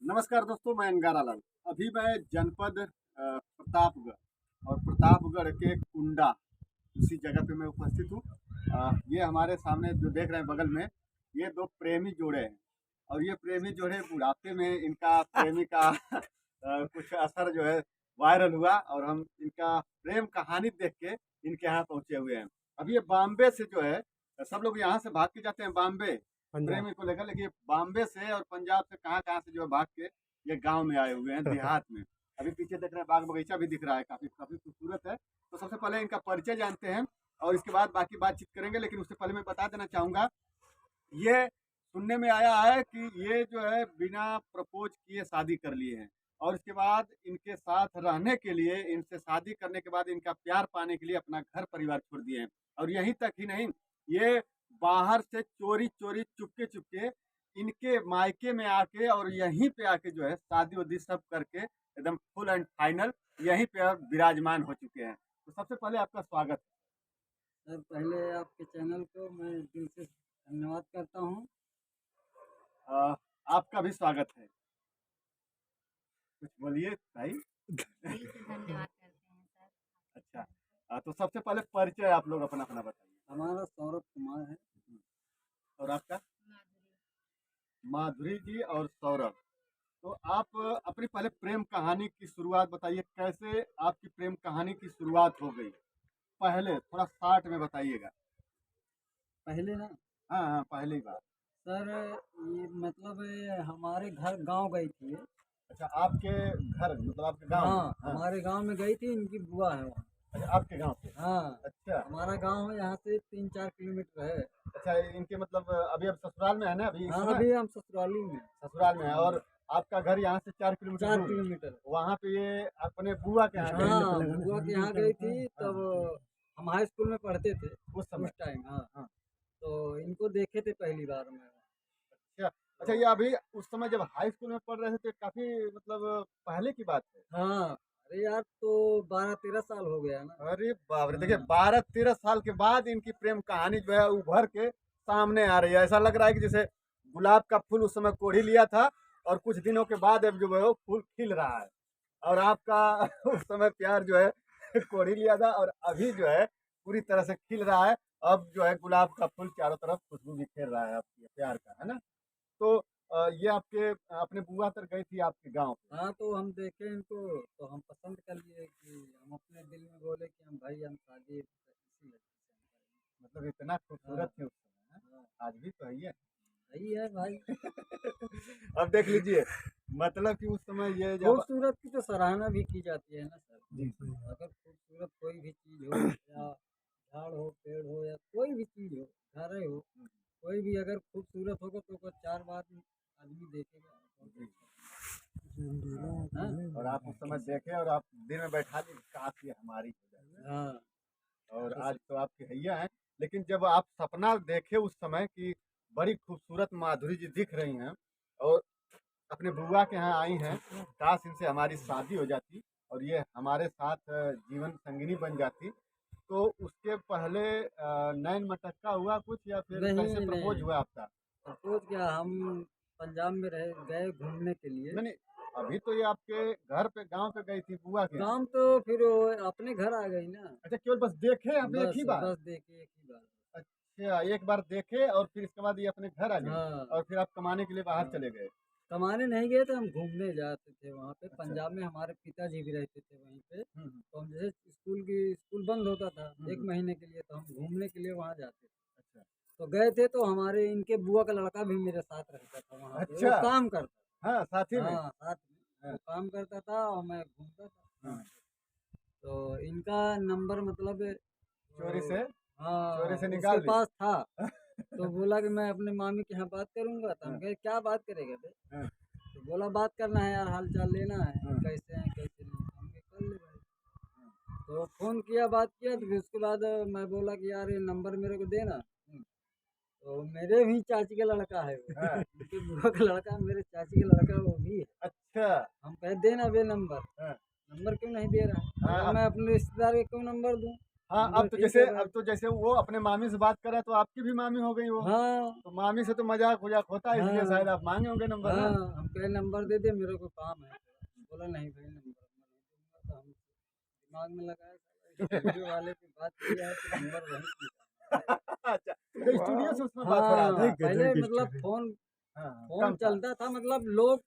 नमस्कार दोस्तों, मैं अंगारा लाल। अभी मैं जनपद प्रतापगढ़ और प्रतापगढ़ के कुंडा उसी जगह पे मैं उपस्थित हूँ। ये हमारे सामने जो देख रहे हैं बगल में, ये दो प्रेमी जोड़े हैं और ये प्रेमी जोड़े बुढ़ापे में इनका प्रेमी का कुछ असर जो है वायरल हुआ और हम इनका प्रेम कहानी देख के इनके यहाँ पहुँचे हुए हैं। अभी ये बॉम्बे से जो है, सब लोग यहाँ से भाग के जाते हैं बॉम्बे प्रेमी को लेकर, लेकिन ये बॉम्बे से और पंजाब से कहाँ-कहाँ से जो है भाग के ये गाँव में आए हुए हैं, देहात में। अभी पीछे देख रहे हैं बाग बगीचा भी दिख रहा है, काफ़ी काफ़ी खूबसूरत है। तो सबसे पहले इनका परिचय जानते हैं और इसके बाद बाकी बातचीत करेंगे, लेकिन उससे पहले मैं बता देना चाहूँगा, ये सुनने में आया है कि ये जो है बिना प्रपोज़ किए शादी कर लिए हैं और इसके बाद इनके साथ रहने के लिए, इनसे शादी करने के बाद इनका प्यार पाने के लिए अपना घर परिवार छोड़ दिए हैं। और यहीं तक ही नहीं, ये बाहर से चोरी-चोरी, चुपके-चुपके इनके मायके में आके और यहीं पे आके जो है शादी-वादी सब करके एकदम फुल एंड फाइनल यहीं पे अब विराजमान हो चुके हैं। तो सबसे पहले आपका स्वागत सर, पहले आपके चैनल को मैं दिल से धन्यवाद करता हूँ। है। आपका भी स्वागत है। कुछ बोलिए भाई। दिल से धन्यवाद करते हैं सर। अच्छा। तो सबसे पहले परिचय आप लोग अपना-अपना बताइए। हमारा सौरभ कुमार है। और आपका? माधुरी। माधुरी जी और सौरभ। तो आप अपनी पहले प्रेम कहानी की शुरुआत बताइए, कैसे आपकी प्रेम कहानी की शुरुआत हो गई? पहले थोड़ा शॉर्ट में बताइएगा। पहले ना हाँ, हाँ, पहली बात। सर, ये मतलब हमारे घर गांव गई थी ये। अच्छा, आपके घर मतलब आपके गाँव में? हाँ, हाँ। हमारे गांव में गई थी, इनकी बुआ है वहाँ। अच्छा, आपके गाँव से? हाँ, अच्छा। हमारा गांव है यहाँ से 3-4 किलोमीटर है। अच्छा, इनके मतलब अभी अब ससुराल में है ना अभी इस हाँ, समय? अभी हम ससुराली में। ससुराल में है और आपका घर यहाँ से 4 किलोमीटर 4 दूर? किलोमीटर। वहाँ पे ये अपने बुआ के यहाँ गई? हाँ, बुआ के यहाँ गई थी, हाँ। तब हम हाई स्कूल में पढ़ते थे उस समय? उस टाइम। हाँ, हाँ। तो इनको देखे थे पहली बार मैं। अच्छा, अच्छा, ये अभी उस समय जब हाई स्कूल में पढ़ रहे थे तो काफ़ी मतलब पहले की बात है। हाँ, अरे यार, तो 12-13 साल हो गया ना। अरे बाप रे! देखिए हाँ, 12-13 साल के बाद इनकी प्रेम कहानी जो है उभर के सामने आ रही है। ऐसा लग रहा है कि जैसे गुलाब का फूल उस समय कोढ़ी लिया था और कुछ दिनों के बाद अब जो है वो फूल खिल रहा है। और आपका उस समय प्यार जो है कोढ़ी लिया था और अभी जो है पूरी तरह से खिल रहा है। अब जो है गुलाब का फूल चारों तरफ खुशबू बिखेर रहा है आपके प्यार का, है ना? तो ये आपके अपने बुआ तर गई थी आपके गाँव पे। हाँ, तो हम देखे इनको, तो हम पसंद कर लिए कि हम अपने दिल में बोले कि हम भाई हम शादी इसी लड़की से हम करेंगे। मतलब इतना हाँ, खूबसूरत थी उस समय, हैं? हाँ, आज भी तो है ही है। सही है भाई। अब देख लीजिए, मतलब कि उस समय ये जब खूबसूरत की तो सराहना भी की जाती है ना सर। जी, जी। अगर खूबसूरत कोई भी चीज़ हो या झाड़ हो, पेड़ हो या कोई भी चीज़ हो, घर हो, कोई भी अगर खूबसूरत होगा तो उसको 4 बार आदमी देखेगा। जी। हाँ, और आप उस समय देखे और आप दिल में बैठा ली काश ये हमारी हो जाए। हाँ, और तो आज तो आपकी हैया हैं, लेकिन जब आप सपना देखे उस समय कि बड़ी खूबसूरत माधुरी जी दिख रही हैं और अपने बुआ के यहाँ आई हैं, काश इनसे हमारी शादी हो जाती और ये हमारे साथ जीवन संगिनी बन जाती। तो उसके पहले नैन मटक्का हुआ कुछ या फिर नहीं, कैसे प्रपोज़ नहीं। हुआ आपका? सपोज़ क्या, हम पंजाब में रहे गए घूमने के लिए। नहीं, नहीं, अभी तो ये आपके घर पे गाँव पे गई थी बुआ के यहाँ। गाँव तो फिर वो अपने घर आ गई ना। अच्छा, केवल बस देखे आप एक बस, ही बार? बस देखे एक ही बार। अच्छा, एक बार देखे और फिर इसके बाद ये अपने घर आ गई हाँ, और फिर आप कमाने के लिए बाहर हाँ। चले गए। कमाने नहीं गए थे, हम घूमने जाते थे वहाँ पे। अच्छा। पंजाब में हमारे पिताजी भी रहते थे वहीं पे। हुँ, हुँ। तो हम जैसे स्कूल बंद होता था हुँ, 1 हुँ। महीने के लिए, तो हम घूमने के लिए वहाँ जाते थे। अच्छा। तो गए थे, तो हमारे इनके बुआ का लड़का भी मेरे साथ रहता था वहाँ पे। वो अच्छा! काम करता हाँ, साथ ही था। में? हाँ, साथ में। हाँ। वो काम करता था और मैं घूमता था हाँ। वहाँ पे। तो इनका नंबर मतलब चोरी वो, से चोरी हाँ, से उसके निकाल ली? पास था। तो बोला कि मैं अपने मामी के यहाँ बात करूँगा। तो हम हाँ, कहे क्या बात करेगा बे? हाँ, तो बोला बात करना है यार, हाल चाल लेना है, हाँ, कैसे हैं कैसे नहीं। तो हम कहे कर ले भाई। हाँ, तो फ़ोन किया, बात किया, तो फिर उसके बाद मैं बोला कि यार ये नंबर मेरे को देना। हुँ, तो मेरे भी चाची का लड़का है वो। हाँ। उनके बुआ का लड़का मेरे चाची का लड़का वो भी है। अच्छा! हम कहे देना बे नंबर। हाँ, नंबर क्यों नहीं दे रहा है? हाँ, बोला मैं अपने रिश्तेदार के क्यों नंबर दूँ? हाँ, हम तो ठीक है अब तो जैसे वो अपने मामी से बात कर रहा है तो आपकी भी मामी हो गई वो। हाँ तो मामी से तो मजाक वजाक होता है, इसलिए हाँ शायद आप मांगे होंगे नंबर ना। हाँ, हम कहे नंबर दे दे, मेरे को काम है। बोला नहीं भाई, नंबर मैं नहीं दूंगा। तो हम दिमाग में लगाया, साला स्टूडियो वाले की बात किया है तो नंबर वही किया। अच्छा, तो स्टूडियो से उसमें बात हो रहा हाँ, था। पहले मतलब हाँ, फोन कम था। चलता था, मतलब लोग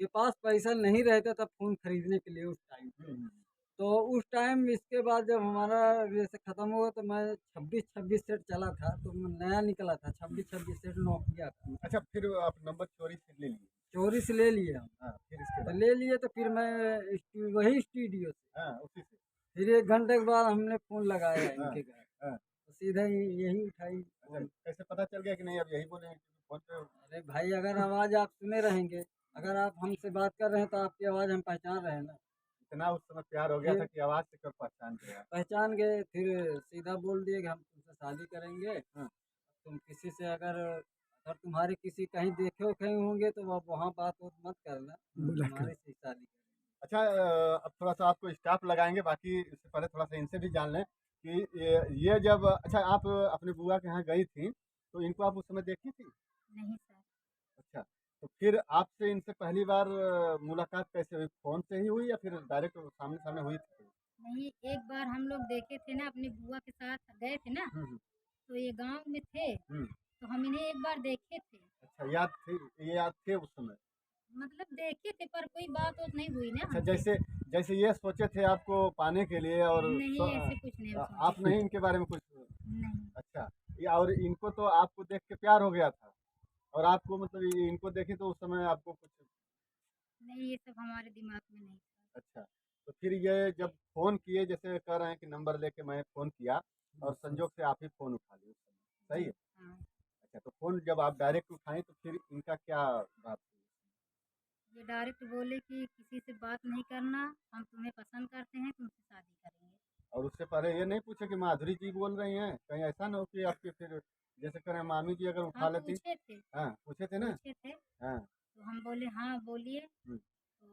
के पास पैसा नहीं रहता था फोन खरीदने के लिए उस टाइम पे। हम्म, तो उस टाइम इसके बाद जब हमारा जैसे खत्म हुआ तो मैं 26 सेट चला था, तो मैं नया निकला था 26 सेट नोकिया का। अच्छा, फिर आप नंबर चोरी से ले लिए। चोरी से ले लिए हम। हाँ, फिर इसके तो बाद। ले लिए तो फिर मैं वही स्टूडियो से हाँ, उसी से। फिर 1 घंटे के बाद हमने फोन लगाया हाँ, इनके घर, हाँ। तो सीधा यही उठाई अच्छा, फोन। कैसे पता चल गया कि नहीं अब यही बोले फोन पे? अरे भाई, अगर आवाज़ आप सुने रहेंगे, अगर आप हमसे बात कर रहे हैं तो आपकी आवाज़ हम पहचान रहे हैं ना। इतना उस समय प्यार हो गया था फिर कि आवाज से कर पहचान गया। पहचान गए, फिर सीधा बोल दिए कि हम तुमसे शादी करेंगे। हाँ। तुम किसी से अगर अगर तुम्हारे किसी कहीं देखे कहीं होंगे तो आप वहाँ बात वोत मत करना, तुम्हारे से ही शादी करेंगे। अच्छा, अब थोड़ा सा आपको स्टाफ लगाएंगे, बाकी इससे पहले थोड़ा सा इनसे भी जान लें कि ये जब अच्छा आप अपने बुआ के यहाँ गई थी तो इनको आप उस समय देखी थी? नहीं सर। अच्छा, तो फिर आपसे इनसे पहली बार मुलाकात कैसे हुई? फ़ोन से ही हुई या फिर डायरेक्ट सामने-सामने हुई थी? नहीं, एक बार हम लोग देखे थे ना, अपनी बुआ के साथ गए थे ना, हुँ, हुँ, तो ये गांव में थे, हुँ। तो हम इन्हें एक बार देखे थे। अच्छा, ये याद थे उस समय? मतलब देखे थे पर कोई बात वोत नहीं हुई ना अच्छा, हमसे। जैसे जैसे ये सोचे थे आपको पाने के लिए और नहीं, ऐसे कुछ नहीं हम आप सोचे। नहीं इनके बारे में कुछ। नहीं। अच्छा, ये और इनको तो आपको देख के प्यार हो गया था और आपको मतलब ये इनको देखे तो उस समय आपको कुछ। नहीं, ये सब हमारे दिमाग में नहीं था। अच्छा, तो फिर ये जब फ़ोन किए जैसे कह रहे हैं कि नंबर लेके मैं फ़ोन किया और संजोग से आप ही फ़ोन उठा लिए उस समय, सही है? हाँ, अच्छा, तो फ़ोन जब आप डायरेक्ट उठाई तो फिर इनका क्या बात हुई? ये डायरेक्ट बोले कि किसी से बात नहीं करना, हम तुम्हें पसंद करते हैं, तुमसे शादी करेंगे। और उससे पहले ये नहीं पूछे कि माधुरी जी बोल रही हैं? कहीं ऐसा ना हो कि आपके फिर जैसे कह रहे हैं मामी जी अगर हाँ, उठा लेती। पूछे थे। हाँ, पूछे थे ना? पूछे थे, हाँ, तो हम बोले हाँ बोलिए। हुँ। तो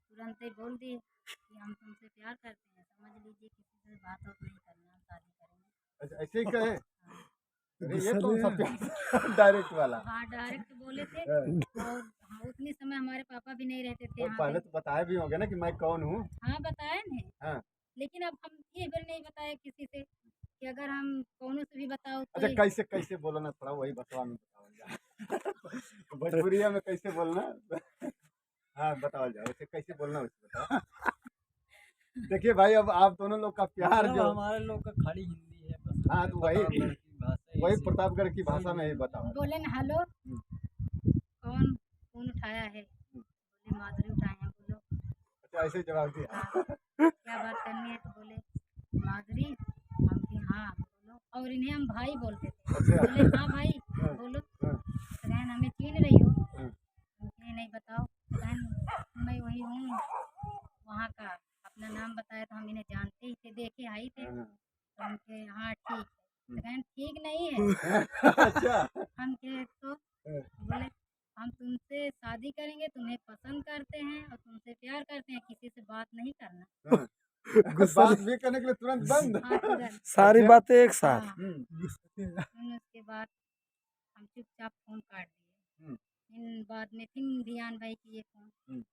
तुरंत ही बोल दिए कि हम तुमसे प्यार करते हैं, समझ लीजिए किसी से बात वात नहीं करना, हम शादी करेंगे। अच्छा, ऐसे ही कहे? हाँ। अरे ये कौन-सा प्यार डायरेक्ट वाला? हाँ, डायरेक्ट बोले थे। हाँ, और हाँ, उतने समय हमारे पापा भी नहीं रहते थे तो यहाँ पे। पहले तो बताए भी होंगे ना कि मैं कौन हूँ? हाँ, बताए न। हाँ। लेकिन अब हम ये बार नहीं बताए किसी से, कि अगर हम कौनों से भी बताओ अच्छा, कोई। कैसे कैसे बोलो ना थोड़ा वही बतवा में बतावल जाए। भोजपुरिया में कैसे बोलना? हाँ, बतावल जाए वैसे कैसे बोलना वैसे बताओ। देखिए भाई अब आप दोनों लोग का प्यार मतलब जो। हमारे लोग का खड़ी हिंदी है, बस हाँ, हमें तो प्रतापगढ़ की भाषा वही ऐसी प्रतापगढ़ की समझ भाषा में नहीं ही आती। बताओ। बोले न हेलो, हुँ, कौन फोन उठाया है? हुँ। बोले माधुरी उठाए हैं, बोलो। अच्छा, ऐसे ही जवाब दिया। हाँ, क्या बात करनी है? तो बोले माधुरी। हम कि हाँ बोलो, और इन्हें हम भाई बोलते थे। अच्छा। बोले हाँ भाई हाँ, बोलो। हाँ, तो कहें हमें चीन रही हो? हाँ, हम कहे नहीं, बताओ। तो कहें मैं वही हूँ वहाँ का। अपना नाम बताया तो हम इन्हें जानते ही थे, देखे आई थे। हाँ, तो हम कहे हाँ ठीक है। हुँ। तो कहें ठीक नहीं है। अच्छा। हम कहे तो हाँ, बोले हम तुमसे शादी करेंगे, तुम्हें पसंद करते हैं और तुमसे प्यार करते हैं, किसी से बात नहीं करना। हाँ। बात भी करने के लिए तुरंत बंद। हाँ, तुरंत। सारी अच्छा। बातें एक साथ। हाँ, हुँ, फिर उसके बाद हम चुपचाप फ़ोन काट दिए। हुँ, फिर बाद में फिर ध्यान भाई किए फ़ोन। हुँ,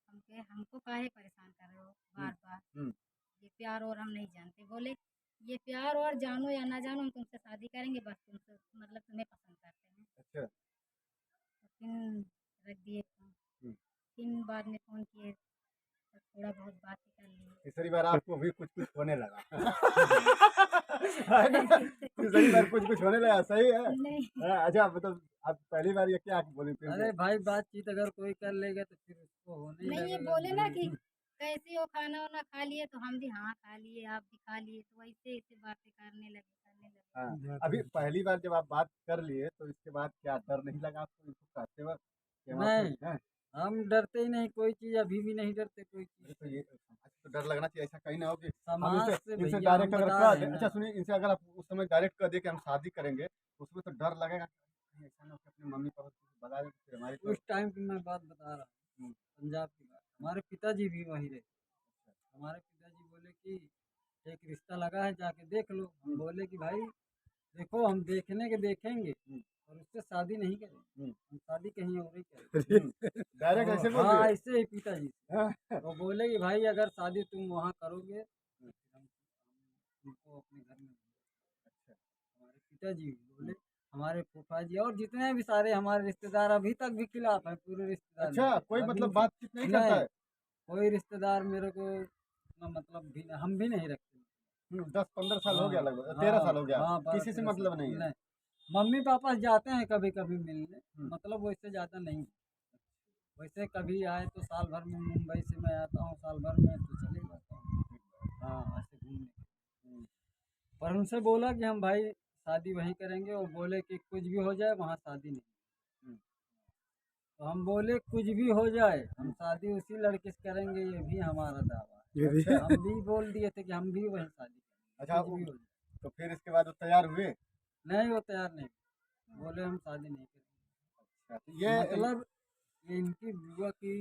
हम कहे हमको काहे परेशान कर रहे हो हुँ, बार-बार? हुँ। ये प्यार और हम नहीं जानते। बोले ये प्यार और जानो या ना जानो, हम तुमसे शादी करेंगे, बस तुमसे मतलब तुम्हें पसंद करते हैं। अच्छा। तो फिर रख दिए फ़ोन। हुँ। फिर बाद में फ़ोन किए तो थोड़ा बहुत बातें कर लिए। तीसरी बार आपको भी कुछ-कुछ होने लगा। नहीं, है ना? ऐसे तीसरी बार कुछ-कुछ होने लगा, सही है? नहीं। अच्छा मतलब आप पहली बार ये क्या बोली फिर अरे से? भाई, बातचीत अगर कोई कर लेगा तो फिर उसको होने ही नहीं, ये लगेगा। बोले ना कि कैसी हो, खाना-वाना खा लिए? तो हम भी हाँ खा लिए, आप भी खा लिए। तो ऐसे-ऐसे बातें करने लगे, करने लगे। हाँ, अभी पहली बार जब आप बात कर लिए तो इसके बाद क्या डर नहीं लगा आपको इनको कहते वक़्त कि हम आपसे नहीं, हैं? हम डरते ही नहीं कोई चीज़, अभी भी नहीं डरते कोई चीज़ अरे तो से। ये समाज को डर लगना चाहिए, ऐसा कहीं ना हो कि हम समाज इनसे से इनसे भैया हम डायरेक्ट अगर बता कह रहे दें। हैं अच्छा ना। सुनिए, इनसे अगर आप उस समय डायरेक्ट कह दें कि हम शादी करेंगे तो उसमें तो डर लगेगा कि कहीं ऐसा ना हो कि अपने मम्मी-पापा को बता दें तो फिर हमारी तो। उस टाइम की मैं बात बता रहा हूँ, हुँ, पंजाब की बात। हमारे पिताजी भी वहीं रहे। हमारे पिताजी बोले कि एक रिश्ता लगा है, जाके देख लो। हम बोले कि भाई देखो, हम देखने के देखेंगे और उससे शादी नहीं करेंगे, हम शादी कहीं और ही करेंगे। डायरेक्ट ऐसे बोल हाँ, दिए? ऐसे ही पिताजी से। हाँ। वो बोले कि भाई अगर शादी तुम वहाँ करोगे तो फिर हम तुमको अपने घर में अच्छा हमारे पिताजी बोले, हमारे फूफा जी और जितने भी सारे हमारे रिश्तेदार अभी तक भी खिलाफ है, पूरे रिश्तेदार अच्छा, मेरे। कोई अभी मतलब भी बातचीत नहीं करता नहीं, है? कोई रिश्तेदार मेरे को उतना मतलब भी हम भी नहीं रखते। 10-15 साल हो गया, हाँ, लगभग 13 साल हो गया, हाँ, किसी से 12-13 साल मतलब नहीं है? नहीं। मम्मी पापा जाते हैं कभी कभी मिलने, हम्म। मतलब वैसे ज़्यादा नहीं। वैसे कभी आए तो साल भर में, मुंबई से मैं आता हूँ साल भर में तो चले जाता हूँ। हाँ, ऐसे घूमने। पर उनसे बोला कि हम भाई शादी वहीं करेंगे, और बोले कि कुछ भी हो जाए वहाँ शादी नहीं। हम्म। तो हम बोले कुछ भी हो जाए हम शादी उसी लड़के से करेंगे, ये भी हमारा दावा है। अच्छा हम भी बोल दिए थे कि हम भी वहीं शादी अच्छा, करेंगे, कुछ भी हो जाए। तो फिर इसके बाद वो तैयार हुए? नहीं, वो तैयार नहीं, बोले हम शादी नहीं करेंगे। अच्छा, तो ये मतलब ये इनकी बुआ की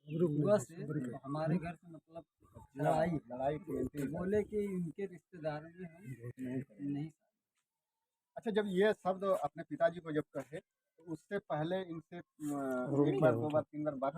बुआ से तो हमारे घर से मतलब लड़ाई है। लड़ाई थी इनकी। तो बोले कि इनके रिश्तेदार में हम नहीं। अच्छा, जब ये शब्द अपने पिताजी को जब कहे तो उससे पहले इनसे एक बार, 2 बार, 3 बार बात